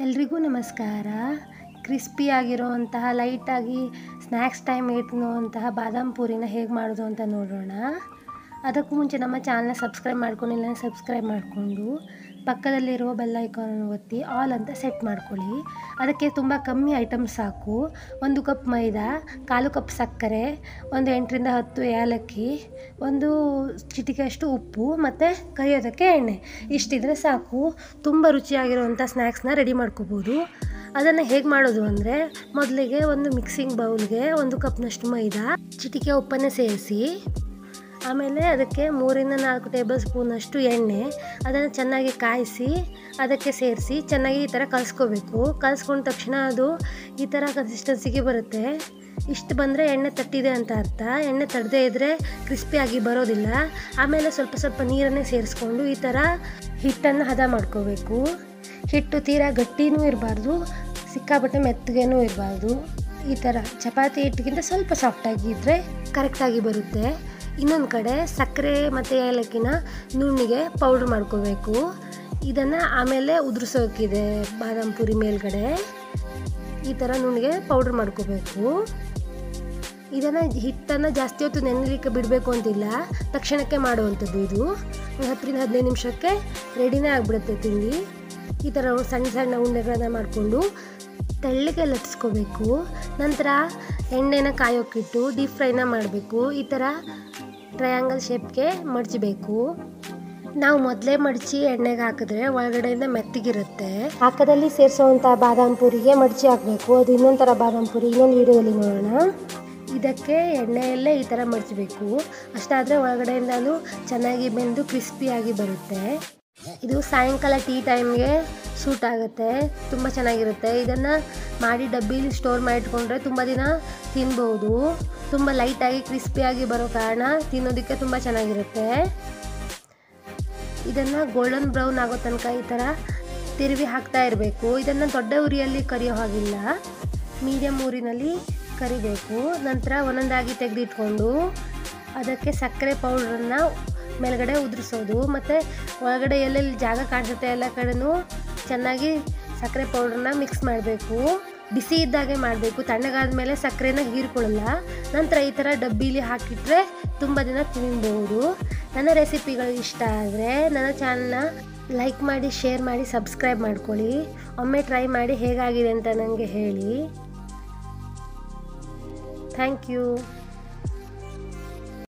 ಎಲ್ರಿಗೂ ನಮಸ್ಕಾರ. ಕ್ರಿಸ್ಪಿಯಾಗಿರುವಂತಹ ಲೈಟಾಗಿ ಸ್ನ್ಯಾಕ್ಸ್ ಟೈಮ್ ತಿನ್ನುವಂತಹ ಬಾದಾಮ್ ಪೂರಿನ ಹೇಗೆ ಮಾಡೋದು ಅಂತ ನೋಡೋಣ. ಅದಕ್ಕೂ ಮುಂಚೆ ನಮ್ಮ ಚಾನಲ್ನ ಸಬ್ಸ್ಕ್ರೈಬ್ ಮಾಡ್ಕೊಂಡಿಲ್ಲ ಸಬ್ಸ್ಕ್ರೈಬ್ ಮಾಡಿಕೊಂಡು ಪಕ್ಕದಲ್ಲಿರುವ ಬೆಲ್ ಐಕಾನನ್ನು ಒತ್ತಿ ಆಲ್ ಅಂತ ಸೆಟ್ ಮಾಡ್ಕೊಳ್ಳಿ. ಅದಕ್ಕೆ ತುಂಬ ಕಮ್ಮಿ ಐಟಮ್ಸ್ ಸಾಕು. 1 ಕಪ್ ಮೈದಾ, 1/4 ಕಪ್ ಸಕ್ಕರೆ, ಒಂದು 8 ರಿಂದ 10 ಏಲಕ್ಕಿ, ಒಂದು ಚಿಟಿಕೆಯಷ್ಟು ಉಪ್ಪು ಮತ್ತು ಕರಿಯೋದಕ್ಕೆ ಎಣ್ಣೆ. ಇಷ್ಟಿದ್ರೆ ಸಾಕು. ತುಂಬ ರುಚಿಯಾಗಿರುವಂಥ ಸ್ನ್ಯಾಕ್ಸ್ನ ರೆಡಿ ಮಾಡ್ಕೋಬೋದು. ಅದನ್ನು ಹೇಗೆ ಮಾಡೋದು ಅಂದರೆ, ಮೊದಲಿಗೆ ಒಂದು ಮಿಕ್ಸಿಂಗ್ ಬೌಲ್ಗೆ 1 ಕಪ್ನಷ್ಟು ಮೈದಾ, ಚಿಟಿಕೆ ಉಪ್ಪನ್ನು ಸೇರಿಸಿ, ಆಮೇಲೆ ಅದಕ್ಕೆ 3 ರಿಂದ 4 ಟೇಬಲ್ ಸ್ಪೂನಷ್ಟು ಎಣ್ಣೆ, ಅದನ್ನು ಚೆನ್ನಾಗಿ ಕಾಯಿಸಿ ಅದಕ್ಕೆ ಸೇರಿಸಿ ಚೆನ್ನಾಗಿ ಈ ಥರ ಕಲಿಸ್ಕೋಬೇಕು. ಕಲಿಸ್ಕೊಂಡ ತಕ್ಷಣ ಅದು ಈ ಥರ ಕನ್ಸಿಸ್ಟೆನ್ಸಿಗೆ ಬರುತ್ತೆ. ಇಷ್ಟು ಬಂದರೆ ಎಣ್ಣೆ ತಟ್ಟಿದೆ ಅಂತ ಅರ್ಥ. ಎಣ್ಣೆ ತಟ್ಟದೇ ಇದ್ದರೆ ಕ್ರಿಸ್ಪಿಯಾಗಿ ಬರೋದಿಲ್ಲ. ಆಮೇಲೆ ಸ್ವಲ್ಪ ನೀರನ್ನೇ ಸೇರಿಸ್ಕೊಂಡು ಈ ಥರ ಹಿಟ್ಟನ್ನು ಹದ ಮಾಡ್ಕೋಬೇಕು. ಹಿಟ್ಟು ತೀರಾ ಗಟ್ಟಿನೂ ಇರಬಾರ್ದು, ಸಿಕ್ಕಾಪಟ್ಟೆ ಮೆತ್ತಗೇನೂ ಇರಬಾರ್ದು. ಈ ಥರ ಚಪಾತಿ ಹಿಟ್ಟಿಗಿಂತ ಸ್ವಲ್ಪ ಸಾಫ್ಟಾಗಿ ಇದ್ದರೆ ಕರೆಕ್ಟಾಗಿ ಬರುತ್ತೆ. ಇನ್ನೊಂದು ಕಡೆ ಸಕ್ಕರೆ ಮತ್ತು ಏಲಕ್ಕಿನ ನುಣ್ಣಿಗೆ ಪೌಡ್ರ್ ಮಾಡ್ಕೋಬೇಕು. ಇದನ್ನು ಆಮೇಲೆ ಉದುರಿಸೋಕ್ಕಿದೆ ಬಾದಾಮ್ ಪೂರಿ ಮೇಲ್ಗಡೆ. ಈ ಥರ ನುಣ್ಣಿಗೆ ಪೌಡ್ರ್ ಮಾಡ್ಕೋಬೇಕು. ಇದನ್ನು ಹಿಟ್ಟನ್ನು ಜಾಸ್ತಿ ಹೊತ್ತು ನೆನೆಲಿಕ್ಕೆ ಬಿಡಬೇಕು ಅಂತಿಲ್ಲ, ತಕ್ಷಣಕ್ಕೆ ಮಾಡುವಂಥದ್ದು. ಇದು 10 ರಿಂದ 15 ನಿಮಿಷಕ್ಕೆ ರೆಡಿನೇ ಆಗಿಬಿಡುತ್ತೆ ತಿಂಡಿ. ಈ ಥರ ಸಣ್ಣ ಉಂಡೆಗಳನ್ನು ಮಾಡಿಕೊಂಡು ತೆಳ್ಳಗೆ ಲಟ್ಟಿಸ್ಕೋಬೇಕು. ನಂತರ ಎಣ್ಣೆನ ಕಾಯೋಕ್ಕಿಟ್ಟು ಡೀಪ್ ಫ್ರೈನ ಮಾಡಬೇಕು. ಈ ಥರ ಟ್ರಯಾಂಗಲ್ ಶೇಪ್ಗೆ ಮಡಚಬೇಕು. ನಾವು ಮೊದಲೇ ಮಡಚಿ ಎಣ್ಣೆಗೆ ಹಾಕಿದ್ರೆ ಒಳಗಡೆಯಿಂದ ಮೆತ್ತಗಿರುತ್ತೆ. ಪಾಕದಲ್ಲಿ ಸೇರಿಸೋವಂಥ ಬಾದಾಮ್ ಪೂರಿಗೆ ಮಡಚಿ ಹಾಕಬೇಕು. ಅದು ಇನ್ನೊಂದು ಥರ ಬಾದಾಮ್ ಪೂರಿ, ಇನ್ನೊಂದು ವೀಡಿಯೋದಲ್ಲಿ ನೋಡೋಣ. ಇದಕ್ಕೆ ಎಣ್ಣೆಯಲ್ಲೇ ಈ ಥರ ಮಡಚಬೇಕು. ಅಷ್ಟಾದರೆ ಒಳಗಡೆಯಿಂದಲೂ ಚೆನ್ನಾಗಿ ಬೆಂದು ಕ್ರಿಸ್ಪಿಯಾಗಿ ಬರುತ್ತೆ. ಇದು ಸಾಯಂಕಾಲ ಟೀ ಟೈಮ್ಗೆ ಸೂಟ್ ಆಗುತ್ತೆ, ತುಂಬ ಚೆನ್ನಾಗಿರುತ್ತೆ. ಇದನ್ನು ಮಾಡಿ ಡಬ್ಬಿಲಿ ಸ್ಟೋರ್ ಮಾಡಿಟ್ಕೊಂಡ್ರೆ ತುಂಬ ದಿನ ತಿನ್ಬೋದು. ತುಂಬ ಲೈಟಾಗಿ ಕ್ರಿಸ್ಪಿಯಾಗಿ ಬರೋ ಕಾರಣ ತಿನ್ನೋದಕ್ಕೆ ತುಂಬ ಚೆನ್ನಾಗಿರುತ್ತೆ. ಇದನ್ನು ಗೋಲ್ಡನ್ ಬ್ರೌನ್ ಆಗೋ ತನಕ ಈ ಥರ ತಿರುವಿ ಹಾಕ್ತಾ ಇರಬೇಕು. ಇದನ್ನು ದೊಡ್ಡ ಉರಿಯಲ್ಲಿ ಕರಿಯೋ ಹಾಗಿಲ್ಲ, ಮೀಡಿಯಮ್ ಊರಿನಲ್ಲಿ ಕರಿಬೇಕು. ನಂತರ ಒಂದೊಂದಾಗಿ ತೆಗೆದಿಟ್ಕೊಂಡು ಅದಕ್ಕೆ ಸಕ್ಕರೆ ಪೌಡ್ರನ್ನು ಮೇಲ್ಗಡೆ ಉದುರಿಸೋದು, ಮತ್ತು ಒಳಗಡೆ ಎಲ್ಲೆಲ್ಲಿ ಜಾಗ ಕಾಣಿಸುತ್ತೆ ಎಲ್ಲ ಕಡೆನೂ ಚೆನ್ನಾಗಿ ಸಕ್ಕರೆ ಪೌಡ್ರನ್ನ ಮಿಕ್ಸ್ ಮಾಡಬೇಕು. ಬಿಸಿ ಇದ್ದಾಗೆ ಮಾಡಬೇಕು, ತಣ್ಣಗಾದ ಮೇಲೆ ಸಕ್ಕರೆನ ಹೀರ್ಕೊಳ್ಳಲ್ಲ. ನಂತರ ಈ ಥರ ಡಬ್ಬಿಲಿ ಹಾಕಿಟ್ರೆ ತುಂಬ ದಿನ ತಿನ್ಬೋದು. ನನ್ನ ರೆಸಿಪಿಗಳು ಇಷ್ಟ ಆದರೆ ನನ್ನ ಚಾನಲ್ನ ಲೈಕ್ ಮಾಡಿ, ಶೇರ್ ಮಾಡಿ, ಸಬ್ಸ್ಕ್ರೈಬ್ ಮಾಡ್ಕೊಳ್ಳಿ. ಒಮ್ಮೆ ಟ್ರೈ ಮಾಡಿ ಹೇಗಾಗಿದೆ ಅಂತ ನನಗೆ ಹೇಳಿ. Thank you.